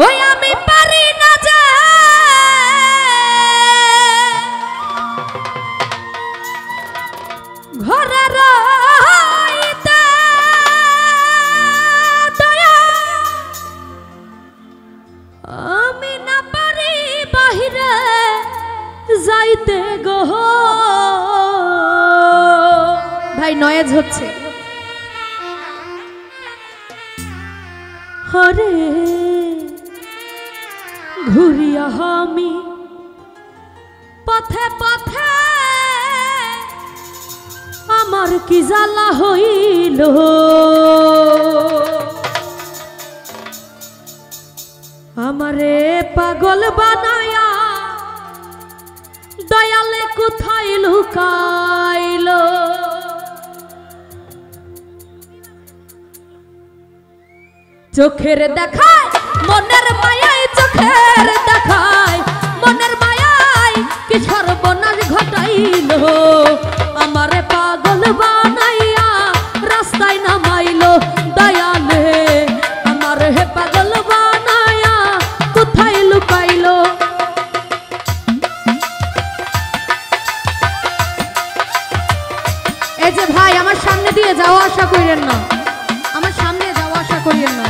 ওই আমি পারি না যে ঘরে রইতে দয়া, আমি না পারি বাহিরে যাইতে গো। ভাই নয়েজ হচ্ছে। হরে ঘুরিয়া আমি পথে পথে আমার কি জ্বালা হইল, আমারে পাগল বানায়া দয়ালে কোথায় লুকাইল। চোখের দেখায় মনের মায়ায়, চোখের দেখায় মনের মায়ায় কি সর্বনাশ ঘটাইল, আমারে পাগল বানাইয়া রাস্তায় নামাইল দয়ালে, আমারে হে পাগল বানাইয়া কোথায় লুকাইল। এই যে ভাই আমার সামনে দিয়ে যাওয়া আশা করেন না, আমার সামনে যাওয়া আশা করিয়েন না।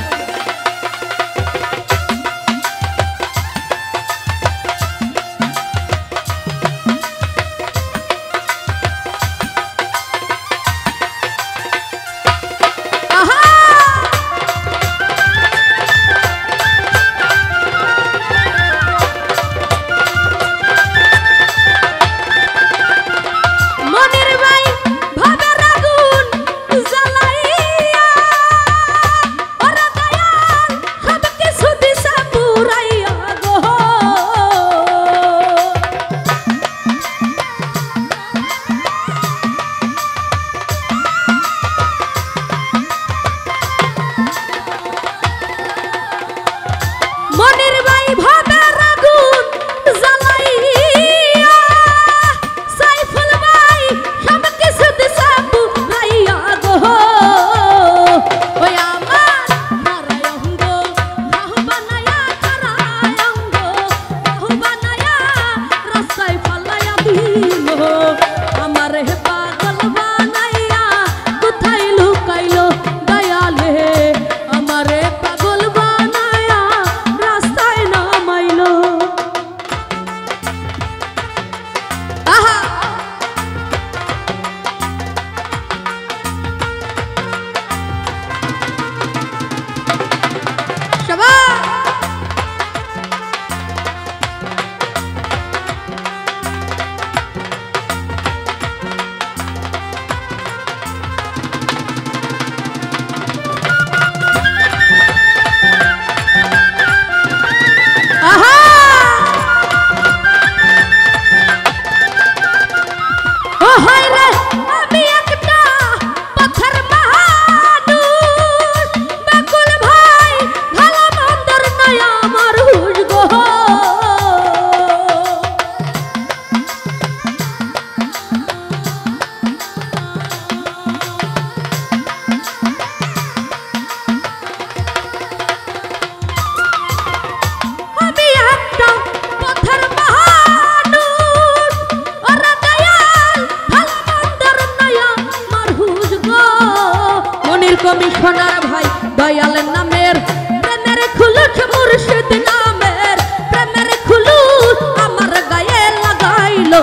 কমিশনার ভাই দয়াল নামের প্রেমের খুলুস মুর্শিদ নামের প্রেমের খুলুস আমার গায়ে লাগাইলো,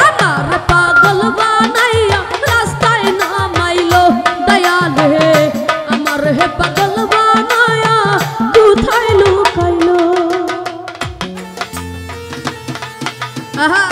আমার পাগল বানাইয়া রাস্তায় নামাইলো দয়াল হে, আমার হে পাগল বানাইয়া কোথায় লুকাইলো। আহা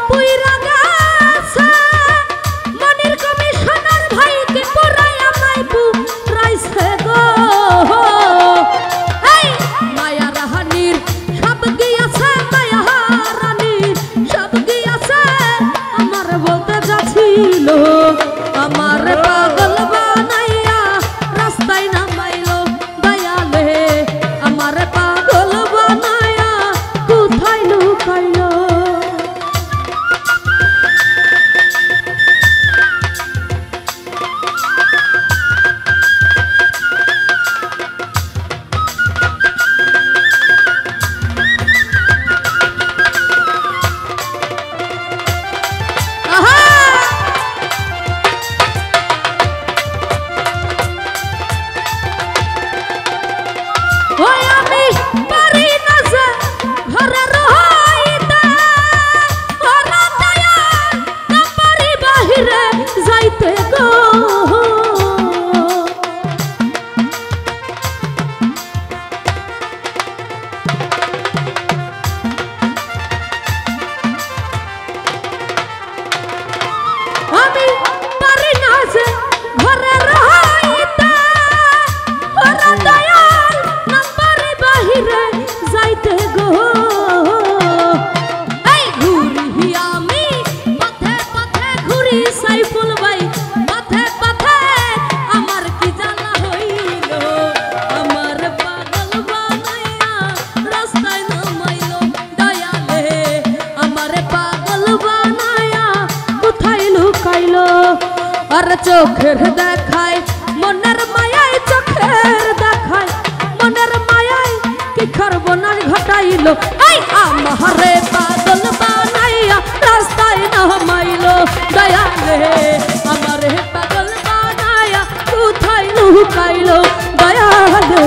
পুইরা গেছে মনির কমিশনার ভাইকে পুরাই আমায় পুরাইছে গো এই মায়া রাহানির সব গিয়েছে মায়া রানীর সব গিয়েছে আমার বলতে যাচ্ছিল আমার পাগল বানাইয়া রাস্তায় নামাইলো দয়ালে আমার পাগল বানাইয়া কোথায় লুকাইলো ওই আমি পারি না যে ঘরে রইতে ওরা দয়া না পারি বাহিরে যাইতে গো আমি পারি না যে ঘরে রইতে ওরা দয়া বাহিরে যাইতে গো এই ঘুরি আমি পথে পথে ঘুরি সাইফুল ভাই পথে পথে আমার কি জানা হইল আমার পাগল বানাইয়া রাস্তায় নামাইলো দয়ালে আমার পাগল বানাইয়া কোথায় লুকাইলো আর চোখের দেখায় মনের মায়ায় চোখের দেখায় মনের মায়ায় কি খরবনাশ ঘটাইলো এই আমারে পাগল বানাইয়া রাস্তায় নামাইলো দয়ালে আমারে পাগল বানাইয়া কোথায় লুকাইলো দয়ালে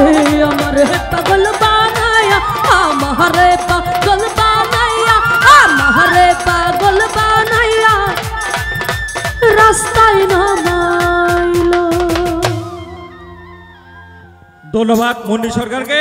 আমারে পাগল বানাইয়া আমারে পাগল বানাইয়া আমারে পাগল বানাইয়া রাস্তায় নামাইলো। ধন্যবাদ মন্ডি সরকারকে।